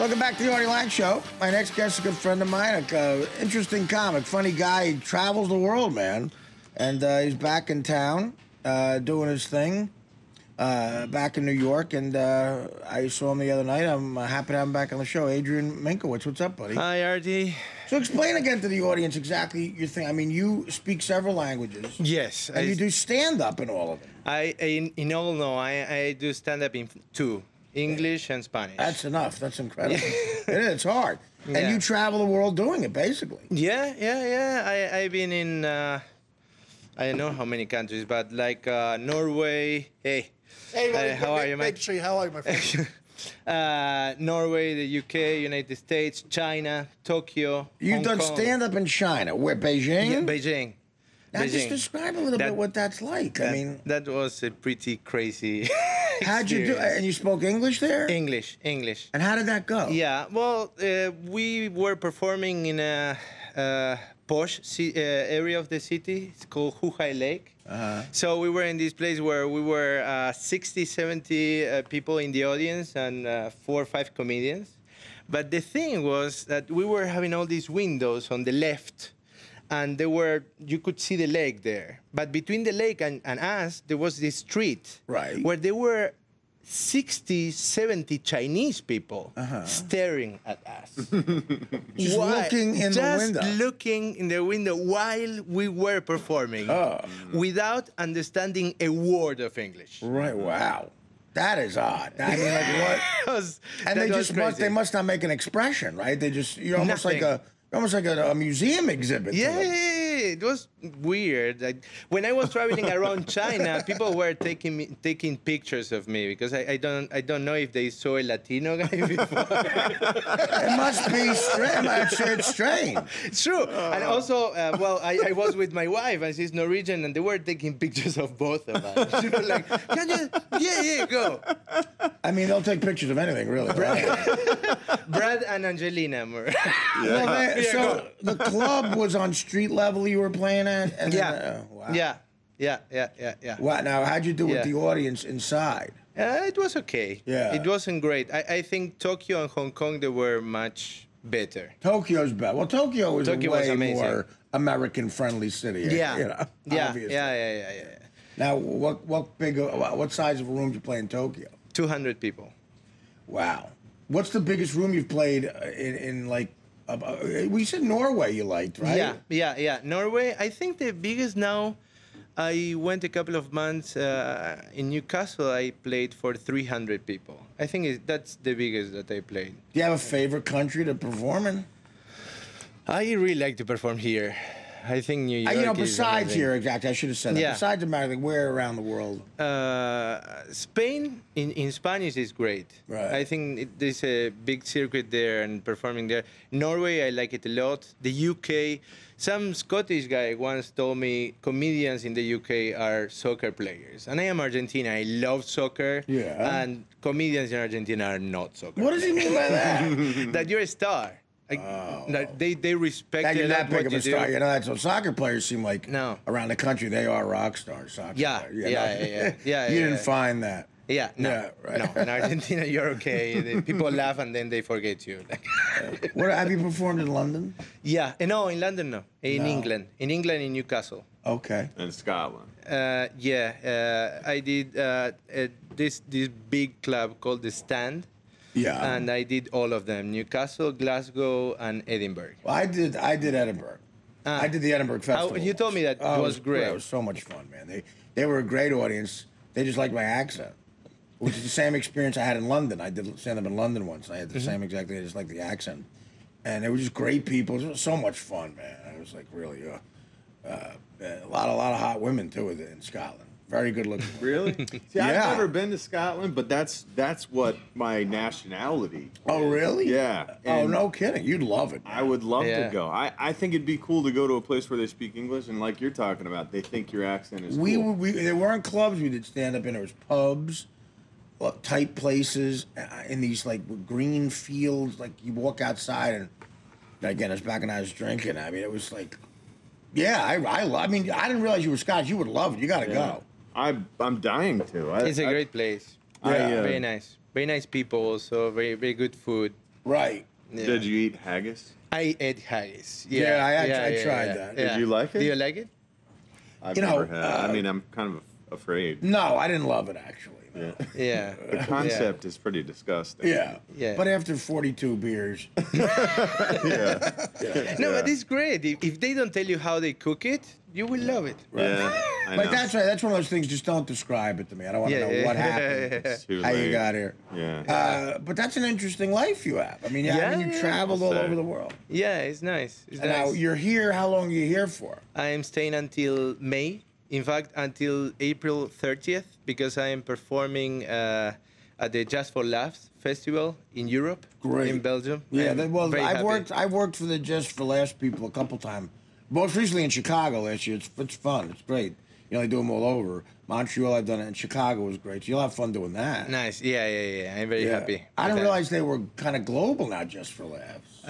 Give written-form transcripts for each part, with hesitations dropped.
Welcome back to the Artie Lange Show. My next guest is a good friend of mine, an interesting comic, funny guy. He travels the world, man. And he's back in town doing his thing, back in New York. And I saw him the other night. I'm happy to have him back on the show. Adrián Minkowicz, what's up, buddy? Hi, Artie. So explain again to the audience exactly your thing. I mean, you speak several languages. Yes. And you do stand-up in all of them. I do stand-up in two. English and Spanish. That's enough. That's incredible. It's hard. Yeah. And you travel the world doing it, basically. Yeah. I've been in, I don't know how many countries, but like Norway. Hey, how are you, mate? How are you, my friend? Norway, the UK, United States, China, Tokyo, You've Hong done Kong. stand-up in China. Where, Beijing? Yeah, Beijing. Now, just describe a little bit what that's like. I mean, that was a pretty crazy How'd you do? And you spoke English there? English. And how did that go? Yeah, well, we were performing in a posh area of the city. It's called Huhai Lake. So we were in this place where we were 60, 70 people in the audience and 4 or 5 comedians. But the thing was that we were having all these windows on the left, and you could see the lake there. But between the lake and us, there was this street where there were 60, 70 Chinese people staring at us. Just looking in the window. Just looking in the window while we were performing without understanding a word of English. Right, wow. That is odd. I mean, like what? And they must not make an expression, right? You're almost like a museum exhibit. Yeah. It was weird. Like, when I was traveling around China, people were taking pictures of me because I don't know if they saw a Latino guy before. It must be strange. It's strange. It's true. And also, I was with my wife, and she's Norwegian, and they were taking pictures of both of us. She was like, "Can you? Yeah, go." I mean, they'll take pictures of anything, really. Right? Brad and Angelina were. So the club was on street level you were playing at? And wow. Yeah. Wow. Now, how'd you do with the audience inside? It was okay. Yeah. It wasn't great. I think Tokyo and Hong Kong, they were much better. Tokyo's better. Well, Tokyo was way more American-friendly city. Yeah. Yeah. Now, what size of a room did you play in Tokyo? 200 people. Wow. What's the biggest room you've played in like? We said Norway you liked, right? Yeah. Norway, I think the biggest now, I went a couple of months in Newcastle. I played for 300 people. I think that's the biggest that I played. Do you have a favorite country to perform in? I really like to perform here. I think New York besides here, exactly. I should have said that. Yeah. Besides America, where around the world? Spain, in Spanish, is great. Right. I think there's a big circuit there and performing there. Norway, I like it a lot. The UK, some Scottish guy once told me comedians in the UK are soccer players. And I am Argentina. I love soccer. Yeah. And comedians in Argentina are not soccer What does he mean by that? That you're a star. They respect you're that big of a star. do. You know, that's what soccer players seem like. No. Around the country, they are rock stars. Soccer players. Yeah. You didn't find that. Yeah, no. In Argentina, you're okay. People laugh and then they forget you. Have you performed in London? Yeah, no, in London, no. In England, in Newcastle. Okay. In Scotland. I did this big club called the Stand. Yeah. And I did all of them: Newcastle, Glasgow, and Edinburgh. Well, I did Edinburgh. I did the Edinburgh Festival. You told me that it was great. It was so much fun, man. They were a great audience. They just liked my accent, which is the same experience I had in London. I did stand-up in London once. I had the same exact thing. I just liked the accent. And they were just great people. It was so much fun, man. It was like really a lot of hot women, too, in Scotland. Very good looking. Really? See, I've never been to Scotland, but that's what my nationality is. Oh, really? Yeah. And no kidding. You'd love it, man. I would love to go. I think it'd be cool to go to a place where they speak English, and like you're talking about, they think your accent is cool. There weren't clubs we did stand up in. There was pubs, tight places, in these like green fields. Like you walk outside, and again, it's back when I was drinking. I mean, it was like, I mean, I didn't realize you were Scottish. You would love it. You got to go. I'm dying to. It's a great place. Very nice. Very nice people also. Very, very good food. Right. Yeah. Did you eat haggis? I ate haggis. I tried that. Did you like it? Do you like it? I've You know, never had. I mean, I'm kind of afraid. No, I didn't love it actually. Yeah. Yeah. The concept is pretty disgusting. Yeah. Yeah. But after 42 beers, Yeah. No, Yeah. but it's great. If they don't tell you how they cook it, you will love it. Yeah. I know. but that's right. That's one of those things. Just don't describe it to me. I don't want to know what happened, It's too how you late. got here. Yeah. But that's an interesting life you have. I mean, Yeah, you yeah. traveled I'll all say. over the world. Yeah, it's nice. It's And now nice. you're here. How long are you here for? I am staying until May. In fact, until April 30th, because I am performing at the Jazz for Laughs festival in Europe, Great. in Belgium. Yeah. I'm Well, very happy. I've worked for the Just for Laughs people a couple times. Most recently in Chicago last year. It's fun. It's great. You know, they do them all over. Montreal, I've done it. And Chicago was great. So you'll have fun doing that. Nice. Yeah. I'm very Yeah. happy. I with didn't that. realize they were kind of global now, Just for Laughs.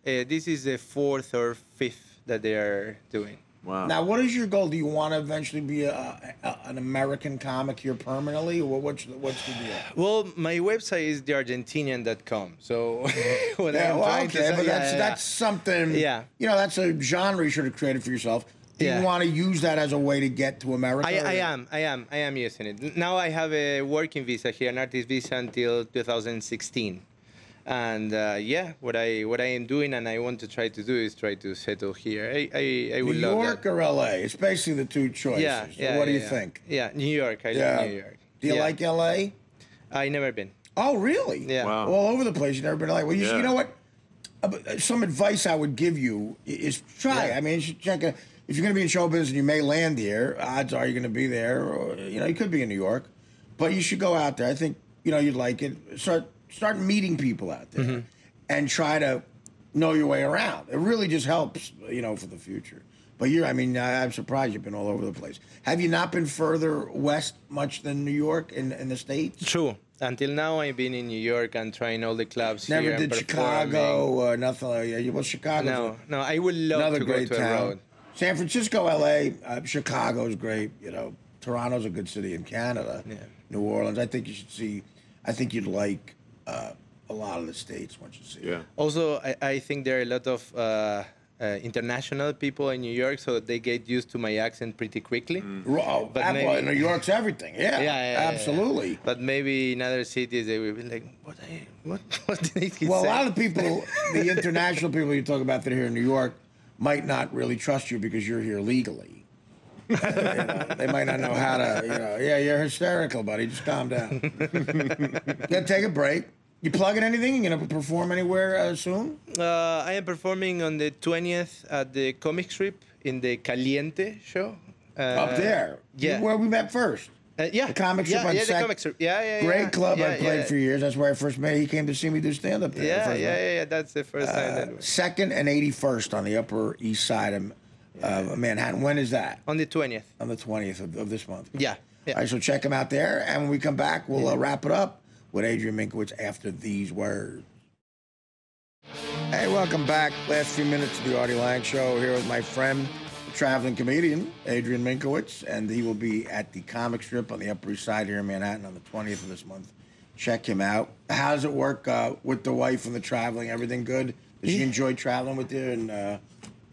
This is the 4th or 5th that they are doing. Wow. Now, what is your goal? Do you want to eventually be an American comic here permanently, or what's the deal? Well, my website is theargentinian.com. So what Yeah, I'm well, trying to okay, say, but yeah. that's something. Yeah. You know, that's a genre you should have created for yourself. Do Yeah. you want to use that as a way to get to America? I am using it. Now I have a working visa here, an artist visa until 2016. And what I am doing and I want to try to do is try to settle here. I New would love York that. or LA? It's basically the two choices. Yeah, So yeah. what do you yeah. think? Yeah, New York. I Yeah. love New York. Do you Yeah. like LA? I never been. Oh, really? Yeah. Wow. All over the place. You've never been to LA. Well, Yeah. you know what? Some advice I would give you is try. Yeah. I mean, you should check it. If you're going to be in show business and you may land here, odds are you're going to be there. Or, you know, you could be in New York, but you should go out there. I think you'd like it. Start meeting people out there, and try to know your way around. It really just helps, for the future. But I'm surprised you've been all over the place. Have you not been further west much than New York in the States? True. Until now, I've been in New York and trying all the clubs Never here. did and performing. Chicago, nothing like that. Well, Chicago. No, I would love Another to go great to a town. road. San Francisco, L.A., Chicago's great. Toronto's a good city in Canada. Yeah. New Orleans. I think you should see. I think you'd like a lot of the states once you see. Yeah. Also, I think there are a lot of international people in New York, so they get used to my accent pretty quickly. Oh, But maybe- New York's everything. Yeah. Yeah, Absolutely. But maybe in other cities they will be like, what did he Well, say? a lot of the people, the international people you talk about that are here in New York, might not really trust you because you're here legally. They might not know how to, yeah, you're hysterical, buddy. Just calm down. Yeah, take a break. You plugging anything? You gonna perform anywhere soon? I am performing on the 20th at the comic strip in the Caliente show. Up there. yeah. Where we met first. Yeah. The comic strip yeah, on yeah, Sec- the comic strip. Yeah. Great club yeah, I played for years. That's where I first met. He came to see me do stand-up there. the Yeah, first night. yeah. That's the first time that was. 2nd and 81st on the Upper East Side of Manhattan. When is that? On the 20th. On the 20th of this month. Yeah. All right, so check him out there. And when we come back, we'll wrap it up with Adrián Minkowicz after these words. Hey, welcome back. Last few minutes of the Artie Lange Show here with my friend, the traveling comedian, Adrián Minkowicz, and he will be at the comic strip on the Upper East Side here in Manhattan on the 20th of this month. Check him out. How does it work with the wife and the traveling? Everything good? Does she enjoy traveling with you? And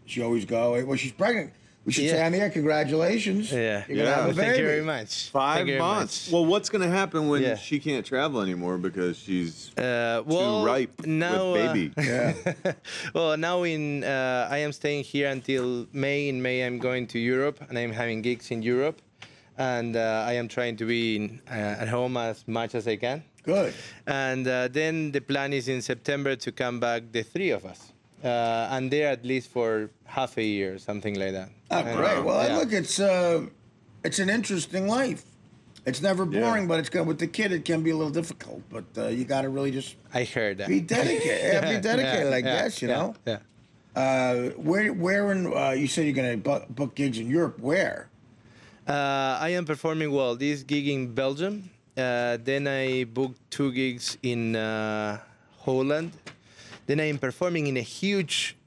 she always go? Well, she's pregnant. We should say on the air, congratulations. Yeah. You're gonna have a Thank you baby. very much. 5 Thank you very months. much. Well, what's going to happen when Yeah. she can't travel anymore because she's Well, too ripe now, with baby? Yeah. Well, now I am staying here until May. In May, I'm going to Europe, and I'm having gigs in Europe. And I am trying to be at home as much as I can. Good. And then the plan is in September to come back, the three of us. And there at least for half a year, something like that. Oh, great. Well, yeah. look, it's an interesting life. It's never boring, but it's good. With the kid, it can be a little difficult. But you got to really just I heard that. be dedicated. Be dedicated, I guess, you know. Yeah. Where in, you said you're going to book gigs in Europe. Where? I am performing this gig in Belgium. Then I booked 2 gigs in Holland. Then I am performing in a huge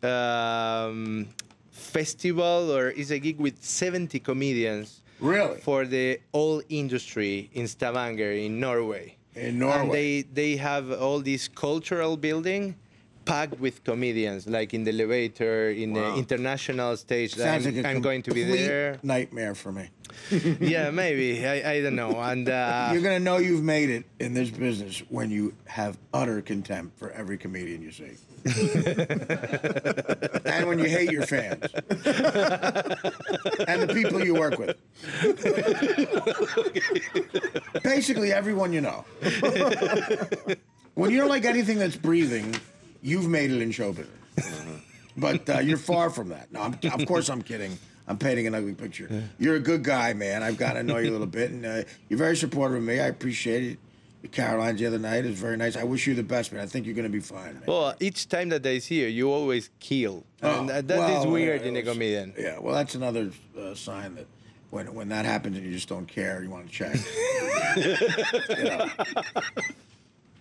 festival, or is a gig with 70 comedians. Really? For the oil industry in Stavanger, in Norway. In Norway. And they have all this cultural building packed with comedians, like in the elevator, in the international stage. Sounds like I'm going to be there. Nightmare for me. Yeah, maybe. I don't know. And you're gonna know you've made it in this business when you have utter contempt for every comedian you see, and when you hate your fans and the people you work with. Basically, everyone you know. When you don't like anything that's breathing, you've made it in show business. But you're far from that. No, of course I'm kidding. I'm painting an ugly picture. You're a good guy, man. I've got to know you a little bit, and you're very supportive of me. I appreciate it. Caroline's the other night. It was very nice. I wish you the best, man. I think you're going to be fine, man. Well, each time that I see you always kill. And that is weird in a comedian. Yeah, well, that's another sign that when that happens and you just don't care, you want to check. You know.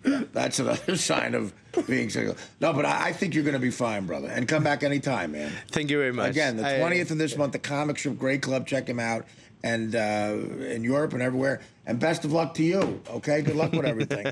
Yeah, that's another sign of being single. No, but I think you're going to be fine, brother. And come back anytime, man. Thank you very much. Again, the 20th of this month, the Comic Strip, great club. Check him out. And in Europe and everywhere. And best of luck to you, okay? Good luck with everything.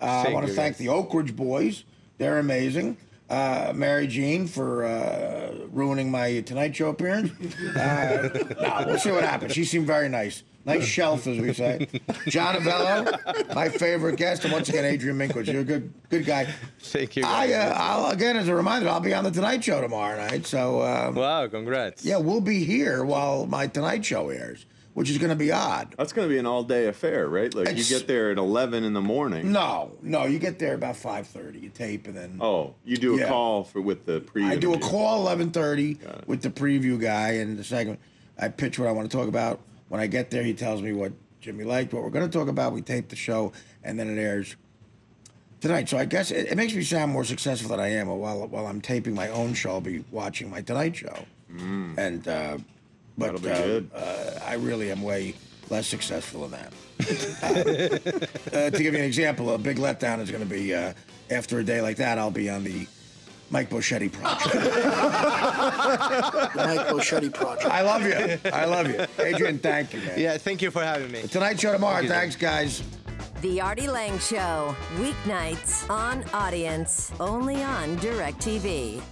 I want to thank the Oak Ridge boys. They're amazing. Mary Jean for ruining my Tonight Show appearance. No, we'll see what happens. She seemed very nice. Nice shelf, as we say. John Avello, my favorite guest, and once again, Adrián Minkowicz. You're a good guy. Thank you. I'll again, as a reminder, I'll be on the Tonight Show tomorrow night. So wow, congrats. Yeah, we'll be here while my Tonight Show airs, which is going to be odd. That's going to be an all-day affair, right? Like you get there at 11 in the morning. No, you get there about 5:30. You tape and then. Oh, you do a call with the preview. I do a call 11:30 with the preview guy, and the segment I pitch what I want to talk about. When I get there, he tells me what Jimmy liked, what we're going to talk about. We tape the show, and then it airs tonight. So I guess it makes me sound more successful than I am. While I'm taping my own show, I'll be watching my Tonight Show. And but that'll be good. I really am way less successful than that. To give you an example, a big letdown is going to be after a day like that, I'll be on the Mike Boschetti project. Mike Boschetti project. I love you. Adrián, thank you, man. Yeah, thank you for having me. The Tonight Show tomorrow. Thanks, guys. The Artie Lange Show, weeknights on Audience, only on DirecTV.